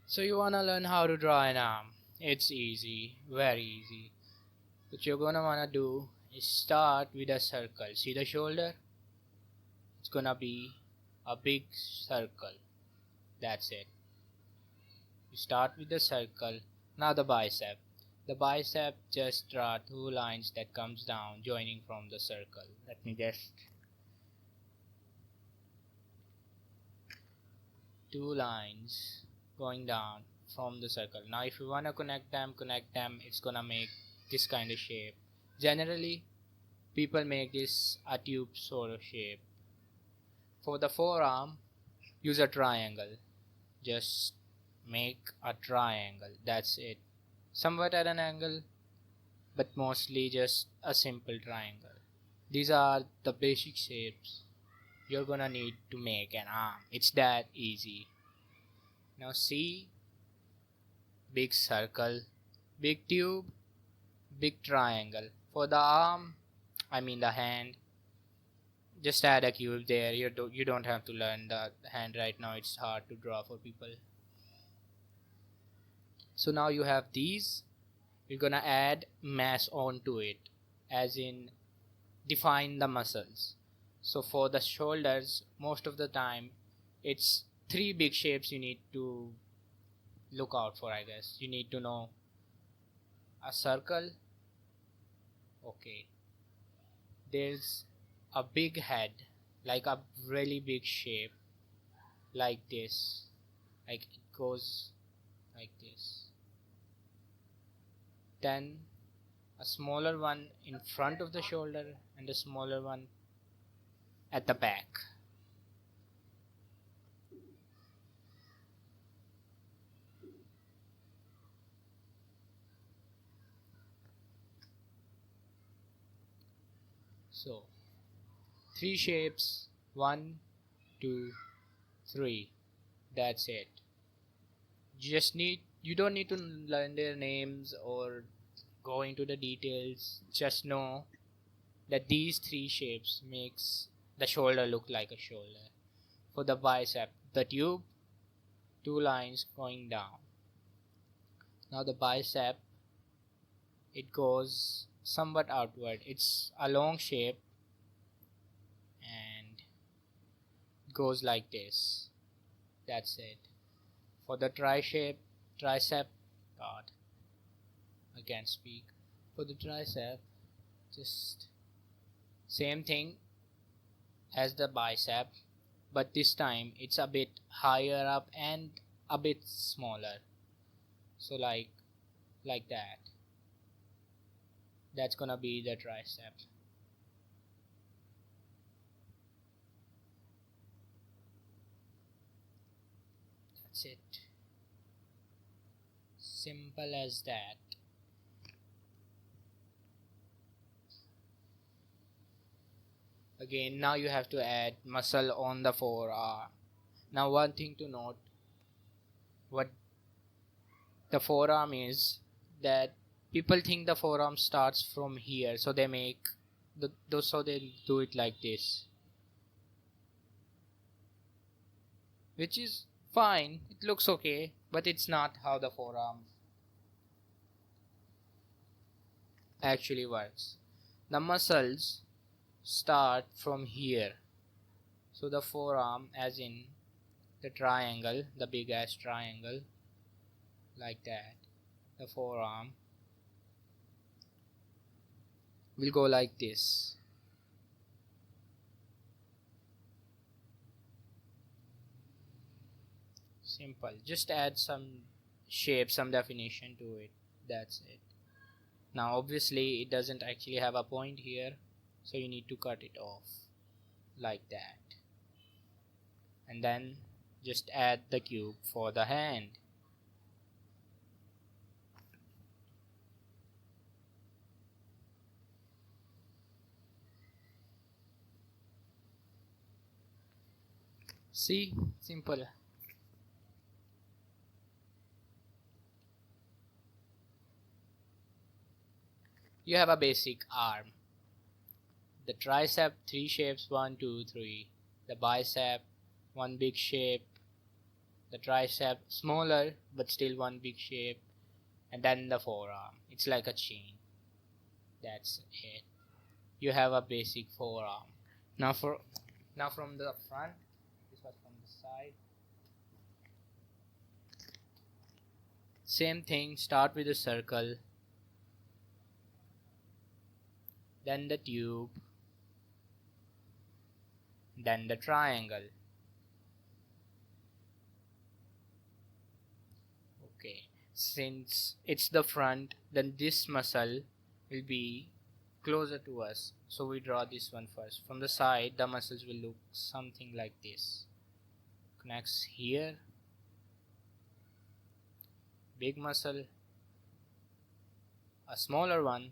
So you wanna learn how to draw an arm. It's easy, very easy. What you're gonna wanna do is start with a circle. See the shoulder? It's gonna be a big circle. That's it. You start with the circle. Now the bicep. The bicep, just draw two lines that comes down joining from the circle. Let me just two lines going down from the circle. Now if you wanna connect them, it's gonna make this kind of shape. Generally people make this a tube sort of shape. For the forearm, use a triangle. Just make a triangle. That's it. Somewhat at an angle, but mostly just a simple triangle. These are the basic shapes you're gonna need to make an arm. It's that easy. Now see, big circle, big tube, big triangle. For the arm, I mean the hand, just add a cube there. You don't have to learn the hand right now. It's hard to draw for people. So now you have these. You're gonna add mass onto it, as in define the muscles. So for the shoulders, most of the time, it's three big shapes you need to look out for. I guess you need to know a circle. Okay, there's a big head, like a really big shape, like this, like it goes like this. Then a smaller one in front of the shoulder and a smaller one at the back. So three shapes, one, two, three. That's it. You don't need to learn their names or go into the details. Just know that these three shapes makes the shoulder look like a shoulder. For the bicep, the tube, two lines going down. Now the bicep, it goes somewhat outward. It's a long shape and goes like this. That's it. For the tricep, God, I can't speak. For the tricep, just same thing as the bicep, but this time it's a bit higher up and a bit smaller. So like that. That's gonna be the tricep. That's it. Simple as that. Again, now you have to add muscle on the forearm. Now one thing to note, what the forearm is, that people think the forearm starts from here, so they make so they do it like this, which is fine. It looks okay, but it's not how the forearm actually works. The muscles start from here. So the forearm, as in the triangle, the big ass triangle, like that. The forearm will go like this. Simple. Just add some shape, some definition to it. That's it. Now obviously it doesn't actually have a point here, so you need to cut it off like that. And then just add the cube for the hand. See? Simple. You have a basic arm. The tricep, three shapes, one, two, three. The bicep, one big shape, The tricep smaller but still one big shape, and then the forearm. It's like a chain. That's it. You have a basic forearm. Now from the front, this was from the side. Same thing, start with a circle, then the tube, then the triangle. Okay, since it's the front, then this muscle will be closer to us. So we draw this one first. From the side, the muscles will look something like this. Connects here, big muscle, a smaller one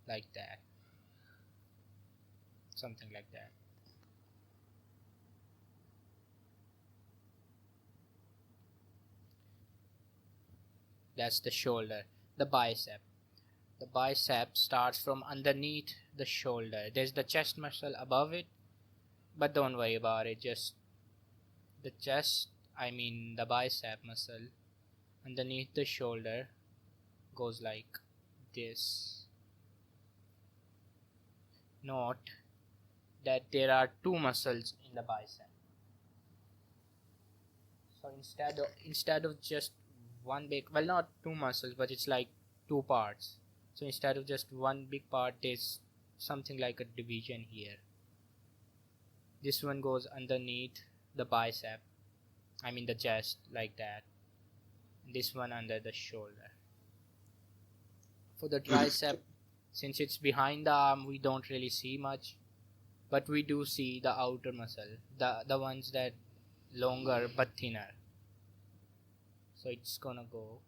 like that, something like that. That's the shoulder. The bicep. The bicep starts from underneath the shoulder. There's the chest muscle above it, but don't worry about it. Just the chest, I mean the bicep muscle underneath the shoulder goes like this. Note that there are two muscles in the bicep. So instead of just one big, well, not two muscles, but it's like two parts. So instead of just one big part, there's something like a division here. This one goes underneath the bicep, I mean the chest, like that. This one under the shoulder. For the tricep, since it's behind the arm, we don't really see much, but we do see the outer muscle, the ones that longer but thinner. So it's gonna go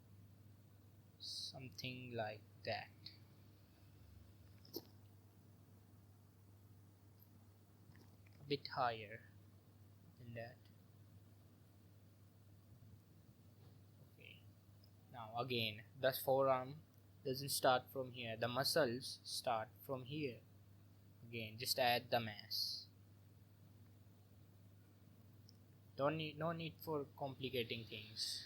something like that. A bit higher than that. Okay. Now again, the forearm doesn't start from here. The muscles start from here. Again, just add the mass. No need for complicating things.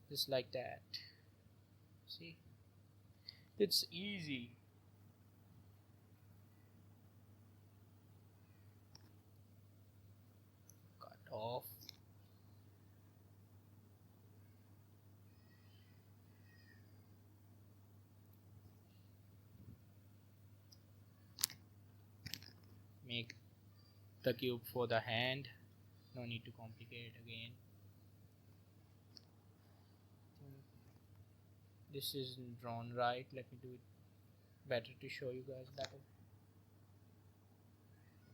Just like that. See? It's easy. Cut off. Make the cube for the hand. No need to complicate it again. This isn't drawn right. Let me do it better to show you guys better.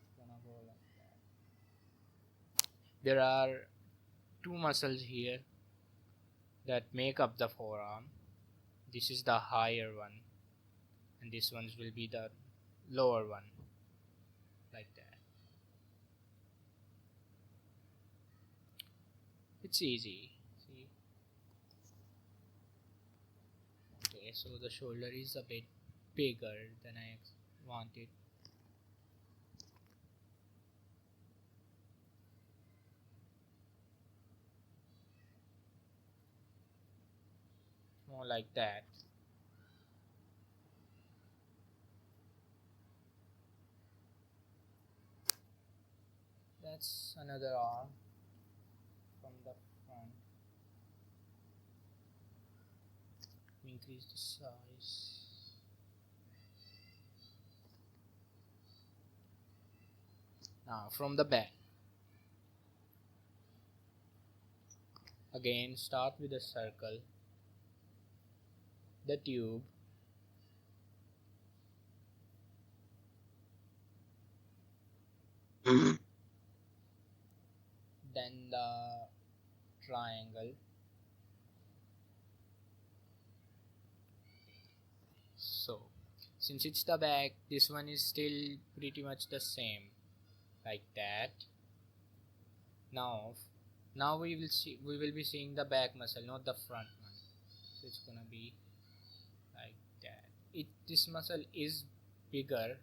It's gonna go like that. There are two muscles here that make up the forearm. This is the higher one, and this one will be the lower one, like that. It's easy. See? Okay, so the shoulder is a bit bigger than I wanted. More like that. That's another arm from the front. Increase the size. Now from the back. Again, start with a circle, the tube, then the triangle, so since it's the back, this one is still pretty much the same, like that. Now Now we will be seeing the back muscle, not the front one. So it's gonna be like that. This muscle is bigger,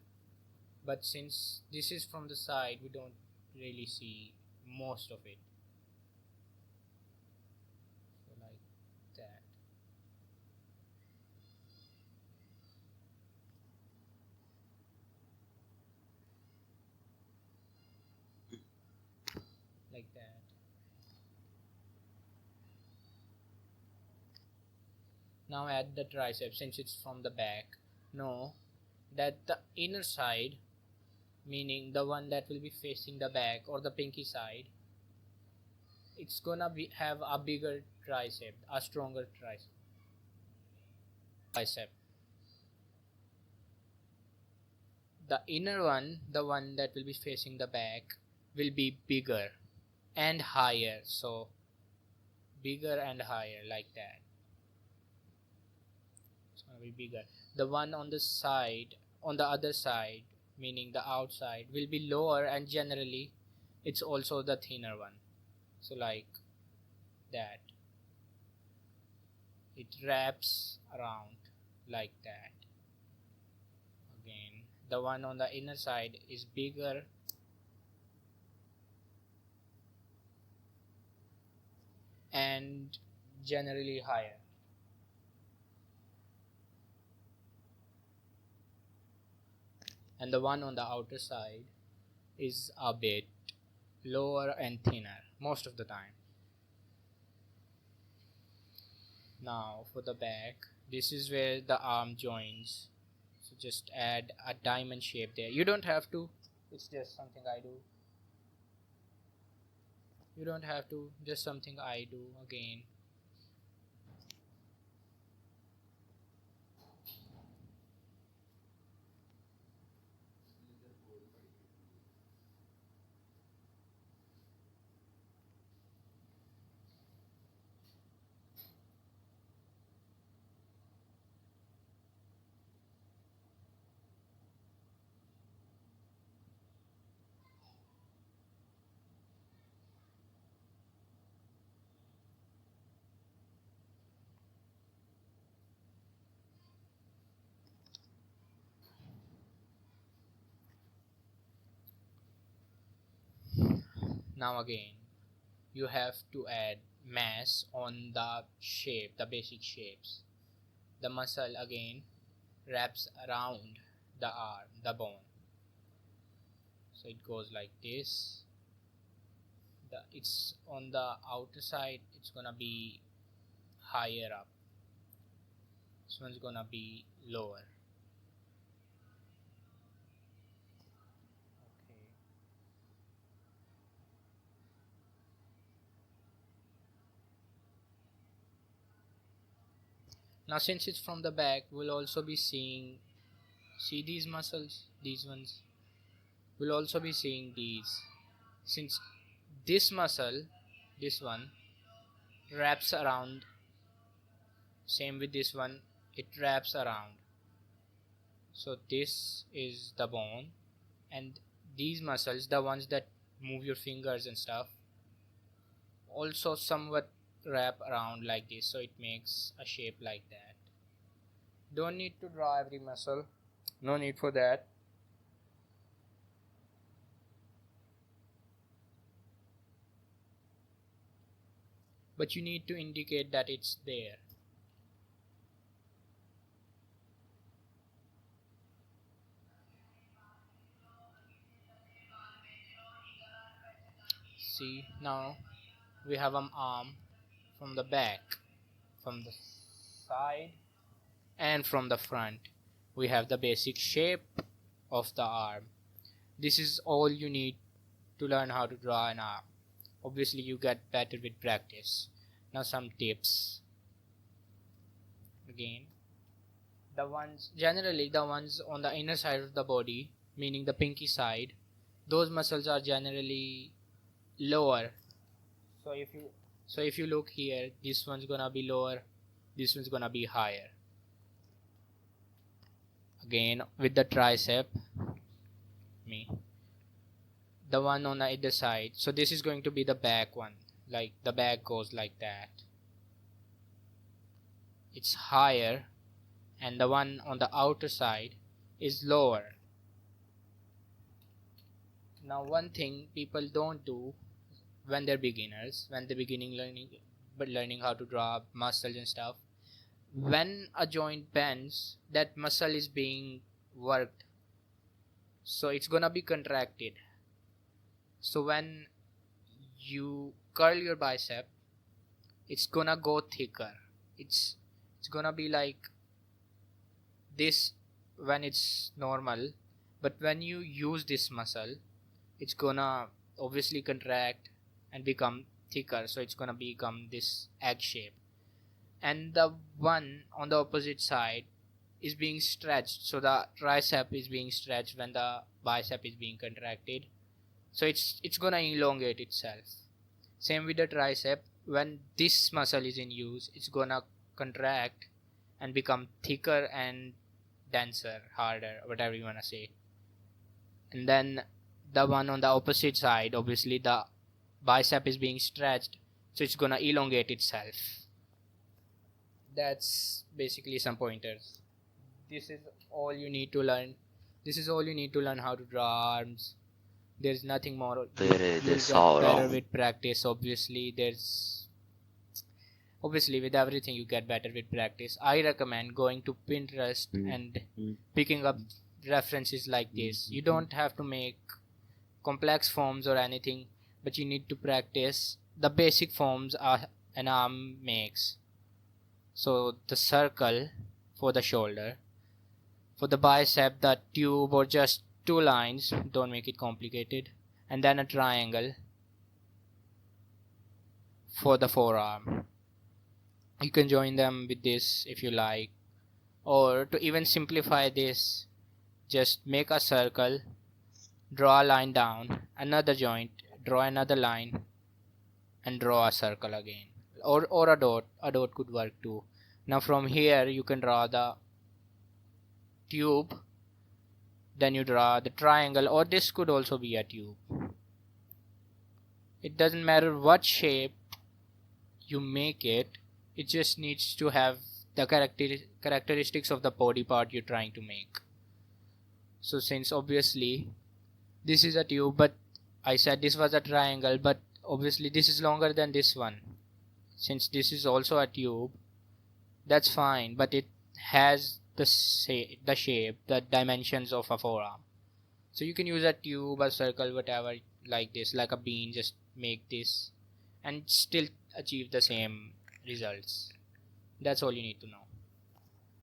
but since this is from the side, we don't really see most of it. So like that. Like that. Now add the tricep since it's from the back. Know that the inner side, meaning the one that will be facing the back or the pinky side, it's gonna have a bigger tricep, a stronger tricep. The inner one, the one that will be facing the back, will be bigger and higher. So bigger and higher like that. It's gonna be bigger. The one on the side, on the other side, meaning the outside, will be lower, and generally it's also the thinner one. So like that. It wraps around like that. Again, the one on the inner side is bigger and generally higher. And the one on the outer side is a bit lower and thinner most of the time. Now for the back, this is where the arm joins. So just add a diamond shape there. You don't have to, it's just something I do. You don't have to, just something I do again. Now again, you have to add mass on the shape, the basic shapes. The muscle again wraps around the arm, the bone. So it goes like this. It's on the outer side, it's gonna be higher up. This one's gonna be lower. Okay. Now since it's from the back, we'll also be see these muscles, these ones. We'll also be seeing these. Since this muscle, this one, wraps around, same with this one, it wraps around. So this is the bone, and these muscles, the ones that move your fingers and stuff, also somewhat wrap around like this, so it makes a shape like that. Don't need to draw every muscle, no need for that. But you need to indicate that it's there. See, now we have an arm from the back, from the side, and from the front. We have the basic shape of the arm. This is all you need to learn how to draw an arm. Obviously you get better with practice. Now some tips. Again, generally the ones on the inner side of the body, meaning the pinky side, those muscles are generally lower. So if you look here, this one's gonna be lower, this one's gonna be higher. Again with the tricep, the one on the other side, so this is going to be the back one, like the back goes like that. It's higher, and the one on the outer side is lower. Now one thing people don't do when they're beginners, when they're beginning learning how to draw muscles and stuff, when a joint bends, that muscle is being worked, so it's gonna be contracted. So when you curl your bicep, it's gonna go thicker. It's gonna be like this when it's normal, but when you use this muscle, it's gonna obviously contract and become thicker, so it's gonna become this egg shape. And the one on the opposite side is being stretched, so the tricep is being stretched when the bicep is being contracted, so it's gonna elongate itself. Same with the tricep, when this muscle is in use, it's gonna contract and become thicker and denser, harder, whatever you wanna say. And then the one on the opposite side, obviously the bicep is being stretched, so it's gonna elongate itself. That's basically some pointers. This is all you need to learn. This is all you need to learn how to draw arms. There's nothing more. You'll get better with practice. Obviously with everything you get better with practice. I recommend going to Pinterest and picking up references like this. You don't have to make complex forms or anything, but you need to practice the basic forms an arm makes. So the circle for the shoulder, for the bicep, the tube or just two lines, don't make it complicated, and then a triangle for the forearm. You can join them with this if you like, or to even simplify this, just make a circle, draw a line down, another joint, draw another line, and draw a circle again, or a dot could work too. Now from here you can draw the tube, then you draw the triangle, or this could also be a tube. It doesn't matter what shape you make it, it just needs to have the characteristics of the body part you're trying to make. So since obviously this is a tube, but I said this was a triangle, but obviously this is longer than this one. Since this is also a tube, that's fine, but it has the shape, the dimensions of a forearm. So you can use a tube, a circle, whatever, like this, like a bean, just make this and still achieve the same results. That's all you need to know.